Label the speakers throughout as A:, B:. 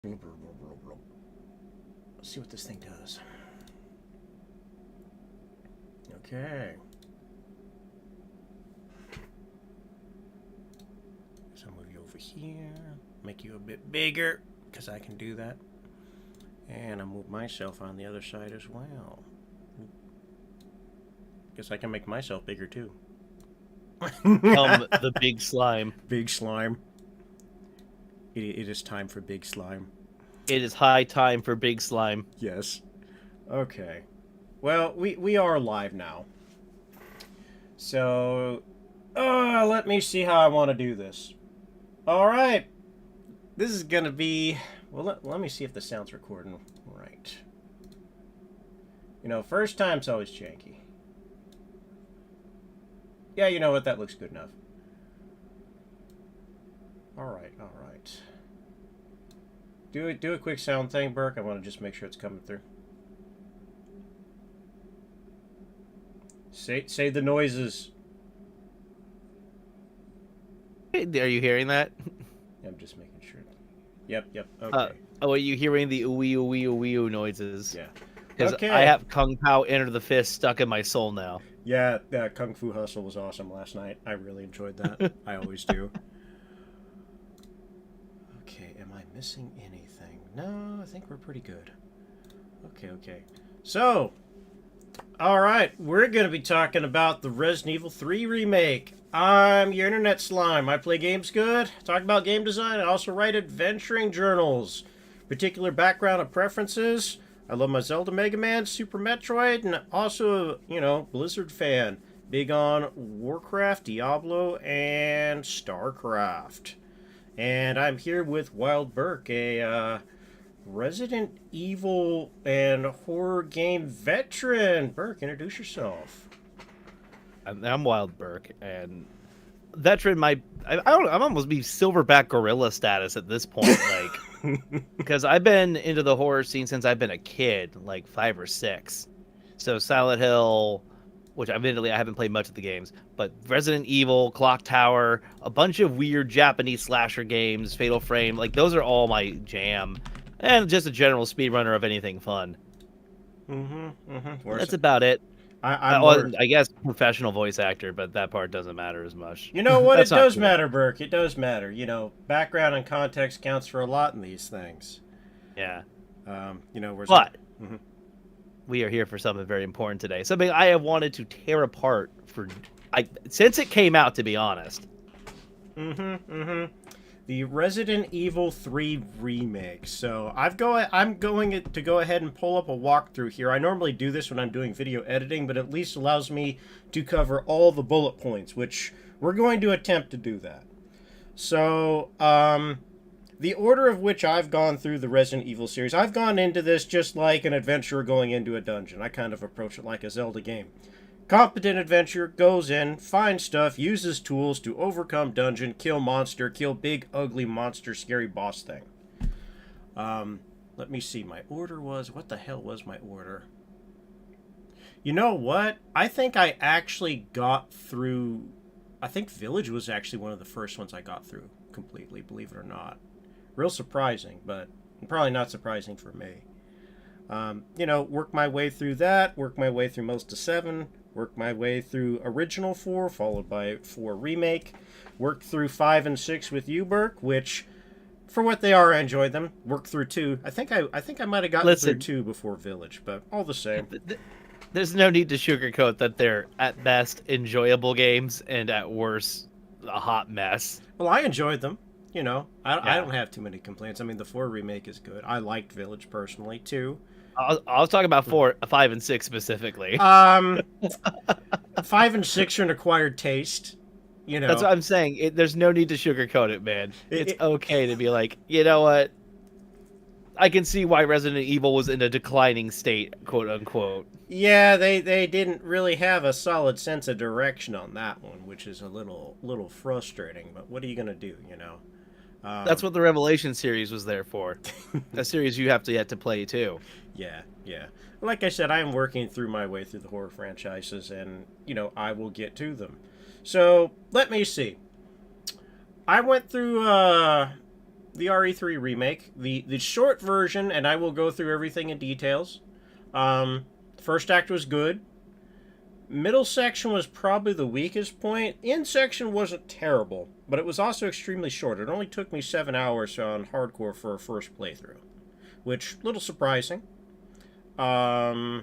A: Let's see what this thing does. Okay. So I'll move you over here, make you a bit bigger, because I can do that. And I'll move myself on the other side as well. Guess I can make myself bigger too.
B: The big slime.
A: Big slime. It is time for big slime.
B: It is high time for big slime.
A: Yes. Okay. Well, we are live now. So, let me see how I want to do this. All right. This is going to be... Well, let me see if the sound's recording right. You know, first time's always janky. Yeah, you know what? That looks good enough. All right, all right. Do a quick sound thing, Burke. I want to just make sure it's coming through. Say the noises.
B: Are you hearing that?
A: I'm just making sure. Yep. Okay.
B: Are you hearing the ooey ooey ooey ooh noises?
A: Yeah.
B: Because
A: Okay.
B: I have Kung Pao Enter the Fist stuck in my soul now.
A: Yeah, that Kung Fu Hustle was awesome last night. I really enjoyed that. I always do. Okay, am I missing anything? No, I think we're pretty good. Okay. So, alright, we're going to be talking about the Resident Evil 3 remake. I'm your internet slime. I play games good, talk about game design, I also write adventuring journals. Particular background and preferences. I love my Zelda, Mega Man, Super Metroid, and also, Blizzard fan. Big on Warcraft, Diablo, and StarCraft. And I'm here with Wild Burke, a Resident Evil and horror game veteran. Burke, introduce yourself.
B: I'm Wild Burke, and veteran. I don't. I'm almost be silverback gorilla status at this point, like, because I've been into the horror scene since I've been a kid, like 5 or 6. So Silent Hill, which admittedly I haven't played much of the games, but Resident Evil, Clock Tower, a bunch of weird Japanese slasher games, Fatal Frame, like those are all my jam, and just a general speedrunner of anything fun. That's about it. I guess professional voice actor, but that part doesn't matter as much.
A: You know what? It does
B: cool.
A: matter, Burke. It does matter. You know, background and context counts for a lot in these things.
B: Yeah.
A: But
B: we are here for something very important today. Something I have wanted to tear apart since it came out, to be honest.
A: The Resident Evil 3 remake. So I'm going to go ahead and pull up a walkthrough here. I normally do this when I'm doing video editing, but at least allows me to cover all the bullet points, which we're going to attempt to do that. So, the order of which I've gone through the Resident Evil series, I've gone into this just like an adventurer going into a dungeon. I kind of approach it like a Zelda game. Competent adventurer goes in, finds stuff, uses tools to overcome dungeon, kill monster, kill big, ugly monster, scary boss thing. Let me see. My order was... What the hell was my order? You know what? I think I actually got through... I think Village was actually one of the first ones I got through completely, believe it or not. Real surprising, but probably not surprising for me. Work my way through that, work my way through most of 7, work my way through original 4, followed by 4 remake, worked through 5 and 6 with you, Burke, which, for what they are, I enjoyed them. Worked through 2. I think I might have gotten through 2 before Village, but all the same.
B: There's no need to sugarcoat that they're, at best, enjoyable games, and at worst, a hot mess.
A: Well, I enjoyed them. I don't have too many complaints. I mean, the 4 remake is good. I liked Village personally, too.
B: I was talking about 5 and 6 specifically.
A: 5 and 6 are an acquired taste.
B: That's what I'm saying. There's no need to sugarcoat it, man. It's okay to be like, you know what? I can see why Resident Evil was in a declining state, quote unquote.
A: Yeah, they didn't really have a solid sense of direction on that one, which is a little frustrating. But what are you gonna do?
B: That's what the Revelation series was there for. A series you have yet to play too.
A: Yeah. Like I said, I am working through my way through the horror franchises, and I will get to them. So let me see. I went through the RE3 remake, the short version, and I will go through everything in details. First act was good. Middle section was probably the weakest point. End section wasn't terrible, but it was also extremely short. It only took me 7 hours on hardcore for a first playthrough, which a little surprising. I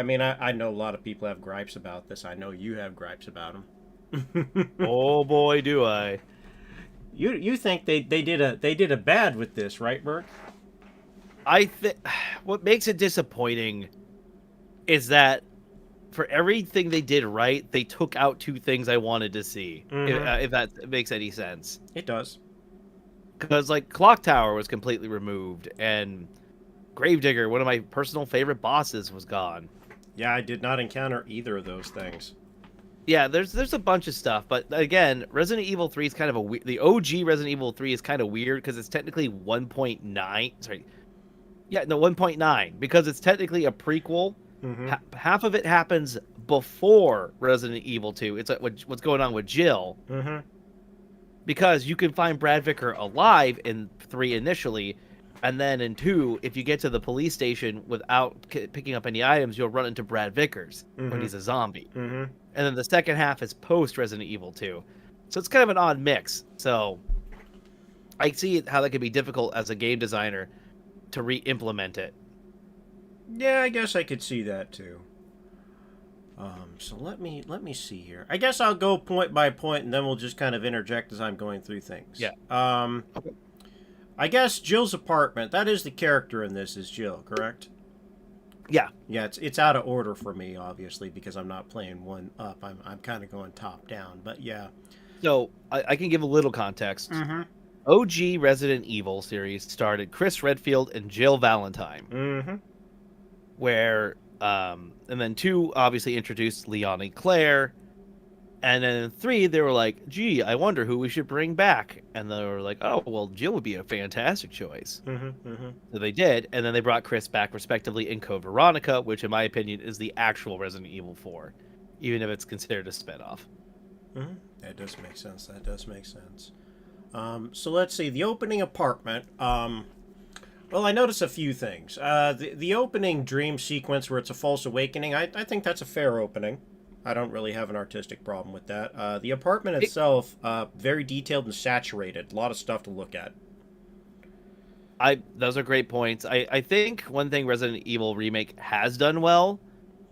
A: mean, I know a lot of people have gripes about this. I know you have gripes about them.
B: Oh boy, do I.
A: You think they did a bad with this, right, Burke?
B: I think what makes it disappointing is that for everything they did right, they took out two things I wanted to see. If that makes any sense.
A: It does.
B: Because like Clock Tower was completely removed, and Gravedigger, one of my personal favorite bosses, was gone.
A: Yeah, I did not encounter either of those things.
B: Yeah, there's a bunch of stuff, but again, Resident Evil 3 is kind of the OG Resident Evil 3 is kind of weird because it's technically 1.9. Sorry, yeah, no 1.9 because it's technically a prequel. Half of it happens before Resident Evil 2. It's like what's going on with Jill. Because you can find Brad Vicker alive in 3 initially, and then in 2, if you get to the police station without picking up any items, you'll run into Brad Vickers when he's a zombie. And then the second half is post Resident Evil 2. So it's kind of an odd mix. So I see how that could be difficult as a game designer to re-implement it.
A: Yeah, I guess I could see that too. So let me see here. I guess I'll go point by point, and then we'll just kind of interject as I'm going through things.
B: Yeah.
A: Okay. I guess Jill's apartment. That is the character in this. Is Jill correct?
B: Yeah.
A: Yeah. It's out of order for me, obviously, because I'm not playing one up. I'm kind of going top down. But yeah.
B: So I can give a little context. OG Resident Evil series started Chris Redfield and Jill Valentine. Where and then 2 obviously introduced Leon and Claire, and then in 3 they were like, gee, I wonder who we should bring back, and they were like, oh well, Jill would be a fantastic choice. So they did, and then they brought Chris back respectively in Code Veronica, which in my opinion is the actual Resident Evil 4, even if it's considered a spinoff.
A: That does make sense. That does make sense. So let's see, the opening apartment. Well, I noticed a few things. The opening dream sequence where it's a false awakening, I think that's a fair opening. I don't really have an artistic problem with that. The apartment itself, very detailed and saturated. A lot of stuff to look at.
B: Those are great points. I think one thing Resident Evil Remake has done well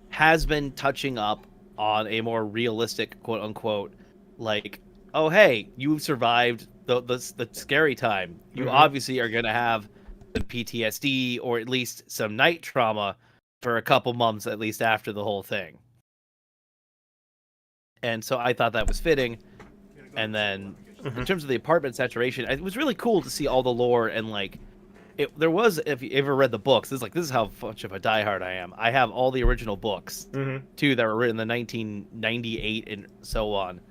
B: has been touching up on a more realistic, quote-unquote, like, oh, hey, you survived the scary time. You obviously are going to have some PTSD or at least some night trauma for a couple months at least after the whole thing. And so I thought that was fitting. And then in terms of the apartment saturation, it was really cool to see all the lore and like there was, if you ever read the books, this is how much of a diehard I am. I have all the original books too that were written in the 1998 and so on.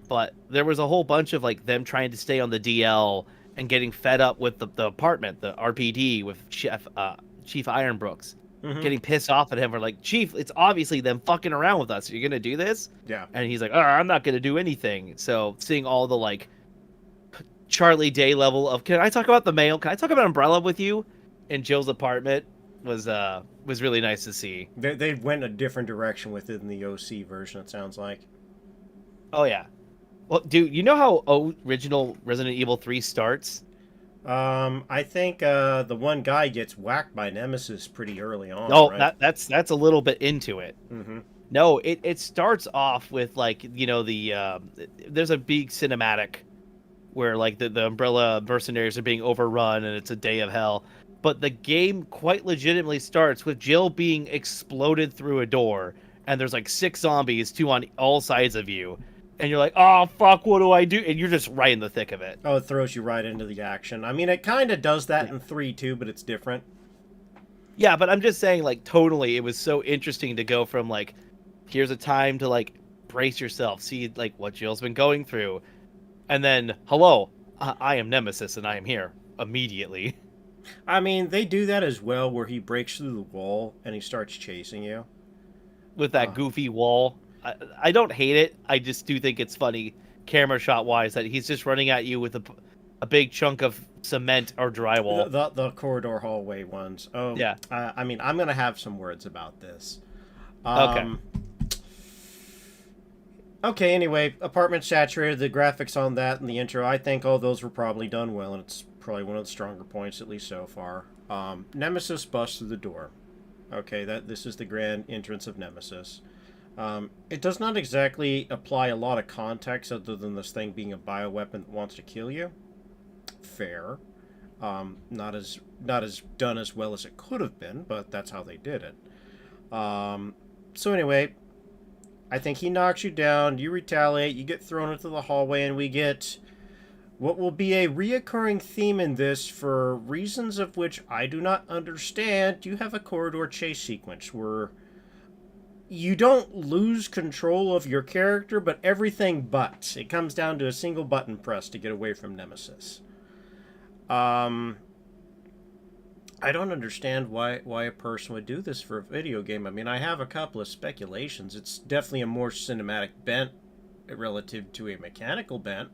B: But there was a whole bunch of like them trying to stay on the DL and getting fed up with the apartment, the RPD with Chief Ironbrooks, getting pissed off at him. We're like, Chief, it's obviously them fucking around with us. You're gonna do this?
A: Yeah.
B: And he's like, oh, I'm not gonna do anything. So seeing all the like Charlie Day level of, can I talk about the mail? Can I talk about Umbrella with you? In Jill's apartment was really nice to see.
A: They went a different direction with it in the OC version. It sounds like.
B: Oh yeah. Well, dude, you know how original Resident Evil 3 starts?
A: I think the one guy gets whacked by Nemesis pretty early on.
B: Oh,
A: right?
B: that's a little bit into it. No, it starts off with like, you know, there's a big cinematic where like the Umbrella mercenaries are being overrun and it's a day of hell. But the game quite legitimately starts with Jill being exploded through a door, and there's like 6 zombies, 2 on all sides of you. And you're like, oh, fuck, what do I do? And you're just right in the thick of it.
A: Oh, it throws you right into the action. I mean, it kind of does that in 3, too, but it's different.
B: Yeah, but I'm just saying, like, totally, it was so interesting to go from, like, here's a time to, like, brace yourself, see, like, what Jill's been going through. And then, hello, I am Nemesis, and I am here immediately.
A: I mean, they do that as well, where he breaks through the wall and he starts chasing you.
B: With that goofy wall. I don't hate it. I just do think it's funny camera shot wise that he's just running at you with a big chunk of cement or drywall.
A: The corridor hallway ones. Oh,
B: Yeah.
A: I mean, I'm gonna have some words about this.
B: Okay.
A: Okay, anyway, apartment saturated, the graphics on that and the intro, I think all those were probably done well, and it's probably one of the stronger points, at least so far. Nemesis busts through the door. Okay, this is the grand entrance of Nemesis. It does not exactly apply a lot of context other than this thing being a bioweapon that wants to kill you. Fair. Not as done as well as it could have been, but that's how they did it. So anyway, I think he knocks you down, you retaliate, you get thrown into the hallway, and we get what will be a reoccurring theme in this for reasons of which I do not understand. You have a corridor chase sequence where you don't lose control of your character, but everything but. It comes down to a single button press to get away from Nemesis. I don't understand why a person would do this for a video game. I mean, I have a couple of speculations. It's definitely a more cinematic bent relative to a mechanical bent.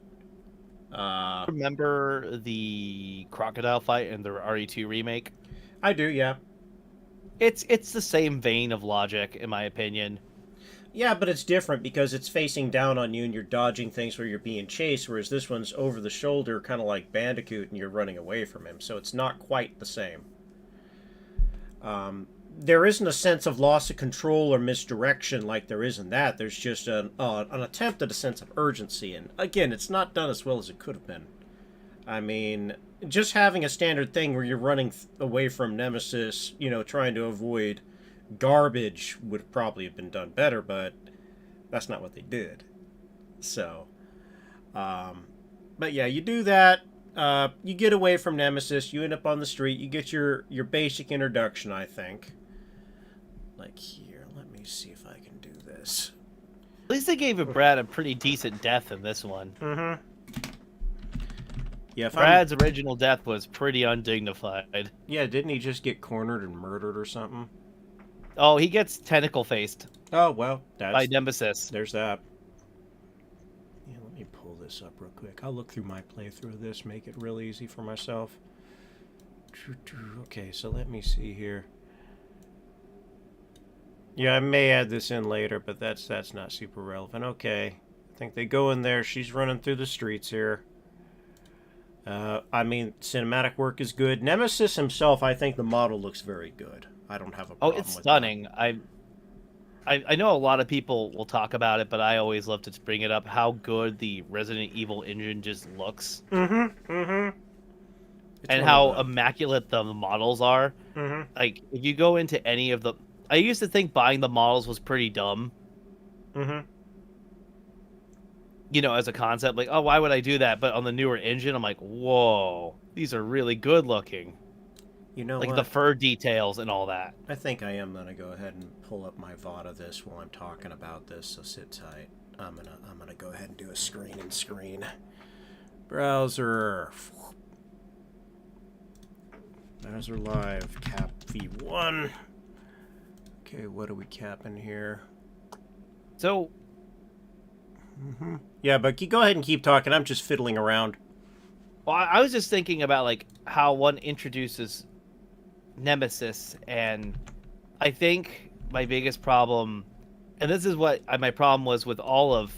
B: Remember the crocodile fight in the RE2 remake?
A: I do, yeah.
B: It's the same vein of logic, in my opinion.
A: Yeah, but it's different because it's facing down on you and you're dodging things where you're being chased, whereas this one's over the shoulder, kind of like Bandicoot, and you're running away from him. So it's not quite the same. There isn't a sense of loss of control or misdirection like there is in that. There's just an attempt at a sense of urgency. And again, it's not done as well as it could have been. I mean, just having a standard thing where you're running away from Nemesis, you know, trying to avoid garbage would probably have been done better, but that's not what they did. So, but yeah, you do that. You get away from Nemesis, you end up on the street, you get your basic introduction, I think. Like here, let me see if I can do this.
B: At least they gave Brad a pretty decent death in this one.
A: Mm-hmm. Yeah,
B: Brad's original death was pretty undignified.
A: Yeah, didn't he just get cornered and murdered or something?
B: Oh, he gets tentacle faced.
A: Oh, well, that's...
B: by Nemesis.
A: There's that. Yeah, let me pull this up real quick. I'll look through my playthrough of this, make it real easy for myself. Okay, so let me see here. Yeah, I may add this in later, but that's not super relevant. Okay. I think they go in there. She's running through the streets here. I mean, cinematic work is good. Nemesis himself, I think the model looks very good. I don't have a problem
B: it's
A: with
B: stunning. I know a lot of people will talk about it, but I always love to bring it up how good the Resident Evil engine just looks.
A: Mm-hmm. Mm-hmm.
B: And how immaculate the models are.
A: Mm-hmm.
B: Like, if you go into any of the... I used to think buying the models was pretty dumb.
A: Mm-hmm.
B: You know, as a concept. Like, oh, why would I do that? But on the newer engine, I'm like, whoa, these are really good looking.
A: You know,
B: like the fur details and all that.
A: I think I am gonna go ahead and pull up my VOD of this while I'm talking about this. So sit tight. I'm gonna go ahead and do a screen. Browser. Browser live. Cap V1. Okay, what are we capping here?
B: So.
A: Mm-hmm. Yeah, but go ahead and keep talking. I'm just fiddling around.
B: Well, I was just thinking about like how one introduces Nemesis, and I think my biggest problem, and this is what my problem was with all of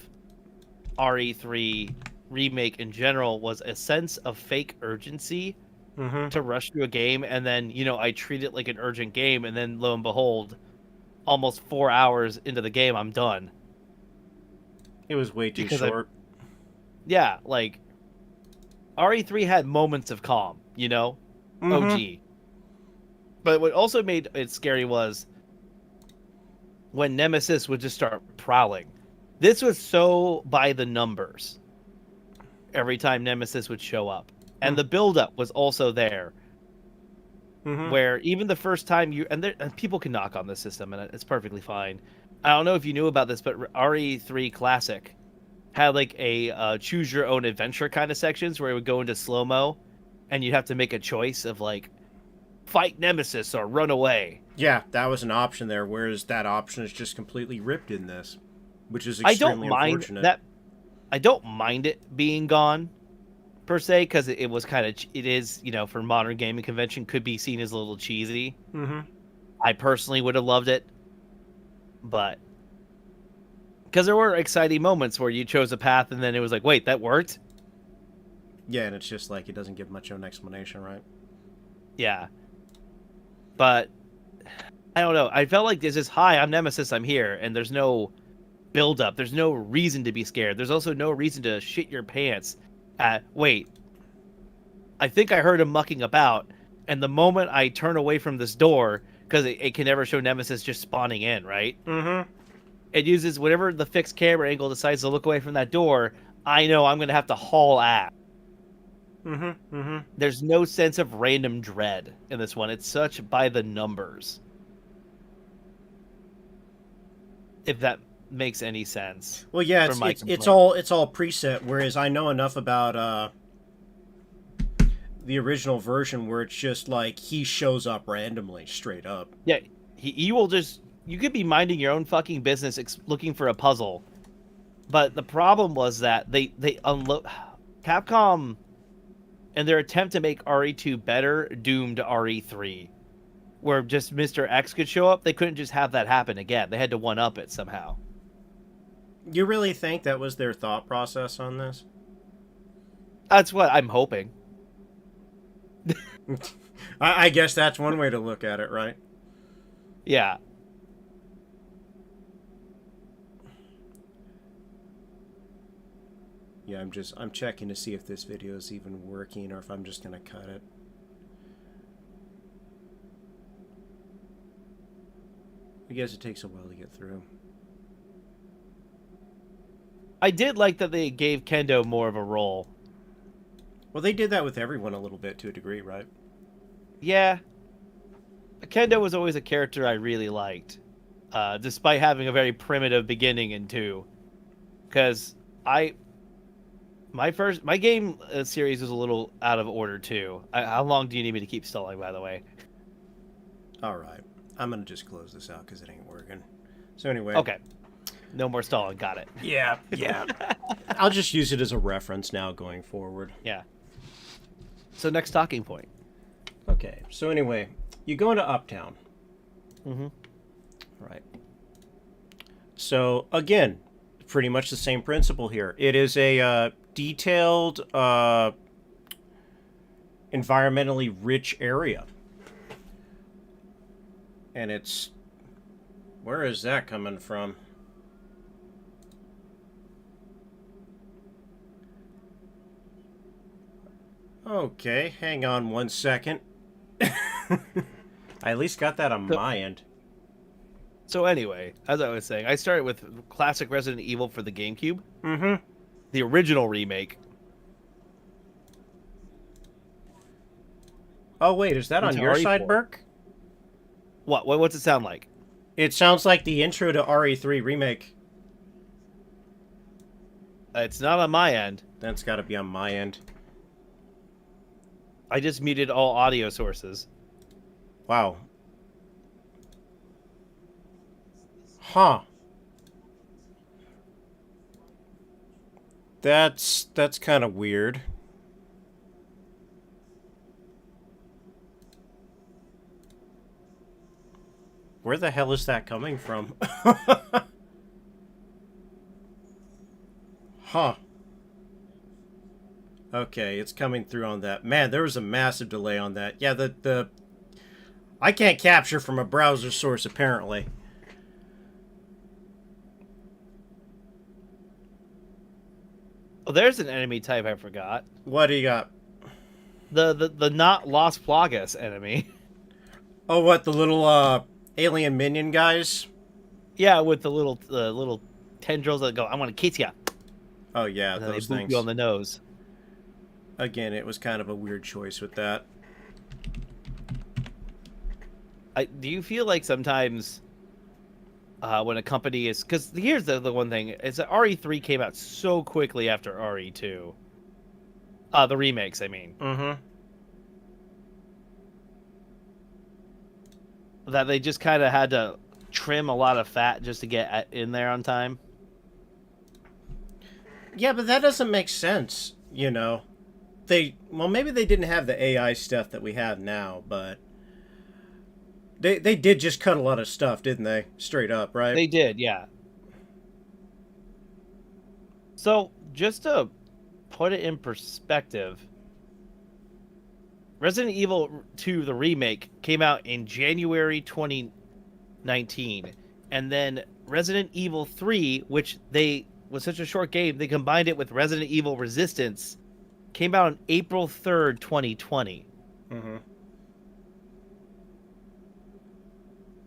B: RE3 Remake in general, was a sense of fake urgency to rush through a game, and then, you know, I treat it like an urgent game, and then lo and behold, almost 4 hours into the game, I'm done.
A: It was way too short.
B: Yeah, like RE3 had moments of calm, you know? OG. But what also made it scary was when Nemesis would just start prowling. This was so by the numbers every time Nemesis would show up. And the build-up was also there. Where even the first time you... And people can knock on this system, and it's perfectly fine. I don't know if you knew about this, but RE3 Classic had like a choose-your-own-adventure kind of sections where it would go into slow-mo, and you'd have to make a choice of like, fight Nemesis or run away.
A: Yeah, that was an option there, whereas that option is just completely ripped in this, which is extremely unfortunate.
B: I don't mind it being gone per se, because it was kind of, it is, for modern gaming convention, could be seen as a little cheesy.
A: Mm-hmm.
B: I personally would have loved it, but because there were exciting moments where you chose a path and then it was like, wait, that worked?
A: Yeah, and it's just like it doesn't give much of an explanation, right?
B: Yeah. But I don't know. I felt like this is, hi, I'm Nemesis, I'm here, and there's no build up. There's no reason to be scared. There's also no reason to shit your pants at, wait, I think I heard him mucking about, and the moment I turn away from this door, because it can never show Nemesis just spawning in, right?
A: Mm-hmm.
B: It uses whatever the fixed camera angle decides to look away from that door, I know I'm going to have to haul ass.
A: Mm-hmm. Mm-hmm.
B: There's no sense of random dread in this one. It's such by the numbers. If that makes any sense.
A: Well, yeah, it's all preset. Whereas I know enough about the original version where it's just like he shows up randomly, straight up.
B: Yeah, he will just. You could be minding your own fucking business, looking for a puzzle, but the problem was that they unload Capcom, in their attempt to make RE2 better, doomed RE3, where just Mr. X could show up. They couldn't just have that happen again. They had to one up it somehow.
A: You really think that was their thought process on this?
B: That's what I'm hoping.
A: I guess that's one way to look at it, right?
B: Yeah.
A: Yeah, I'm checking to see if this video is even working or if I'm just gonna cut it. I guess it takes a while to get through.
B: I did like that they gave Kendo more of a role.
A: Well, they did that with everyone a little bit to a degree, right?
B: Yeah. Kendo was always a character I really liked, despite having a very primitive beginning in 2. Because my game series was a little out of order too. How long do you need me to keep stalling, by the way?
A: All right, I'm gonna just close this out because it ain't working. So anyway.
B: Okay. No more stalling. Got it.
A: Yeah. I'll just use it as a reference now going forward.
B: Yeah. So next talking point.
A: Okay. So anyway, you go into Uptown.
B: Mm-hmm.
A: Right. So again, pretty much the same principle here. It is a detailed, environmentally rich area. And it's... Where is that coming from? Okay, hang on one second. I at least got that on my end.
B: So anyway, as I was saying, I started with classic Resident Evil for the GameCube.
A: Mm-hmm.
B: The original remake.
A: Oh, wait, is that on your side, Burke?
B: What's it sound like?
A: It sounds like the intro to RE3 Remake.
B: It's not on my end.
A: That's got to be on my end.
B: I just muted all audio sources.
A: Wow. Huh. That's kind of weird. Where the hell is that coming from? Huh. Okay, it's coming through on that. Man, there was a massive delay on that. Yeah, the I can't capture from a browser source, apparently.
B: Oh, there's an enemy type I forgot.
A: What do you got?
B: The not Las Plagas enemy.
A: Oh, what, the little alien minion guys?
B: Yeah, with the little tendrils that go, I want to kiss ya.
A: Oh yeah,
B: And then
A: those
B: they boop
A: things.
B: you on the nose.
A: Again, it was kind of a weird choice with that.
B: Do you feel like sometimes when a company is... Because here's the one thing, is that RE3 came out so quickly after RE2. The remakes, I mean.
A: Mm-hmm.
B: That they just kind of had to trim a lot of fat just to get in there on time.
A: Yeah, but that doesn't make sense, you know. Well, maybe they didn't have the AI stuff that we have now, but they did just cut a lot of stuff, didn't they? Straight up, right?
B: They did, yeah. So, just to put it in perspective, Resident Evil 2, the remake, came out in January 2019. And then Resident Evil 3, which was such a short game, they combined it with Resident Evil Resistance, came out on April 3rd, 2020.
A: Mm-hmm.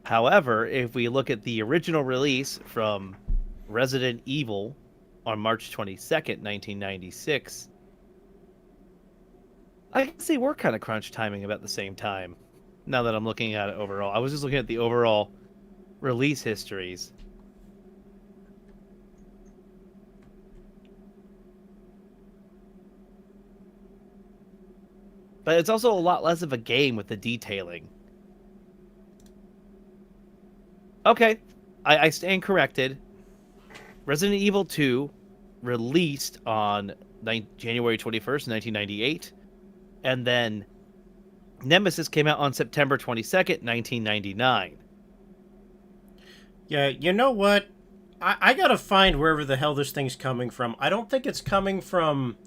B: However, if we look at the original release from Resident Evil on March 22nd, 1996, I guess they were kind of crunch timing about the same time, now that I'm looking at it overall. I was just looking at the overall release histories. But it's also a lot less of a game with the detailing. Okay, I stand corrected. Resident Evil 2 released on January 21st, 1998. And then Nemesis came out on September 22nd, 1999.
A: Yeah, you know what? I gotta find wherever the hell this thing's coming from. I don't think it's coming from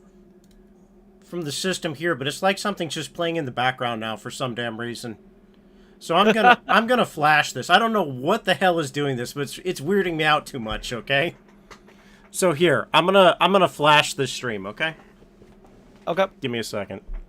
A: the system here, but it's like something's just playing in the background now for some damn reason. So I'm gonna flash this. I don't know what the hell is doing this, but it's weirding me out too much. Okay. So here, I'm gonna flash this stream. Okay.
B: Okay.
A: Give me a second.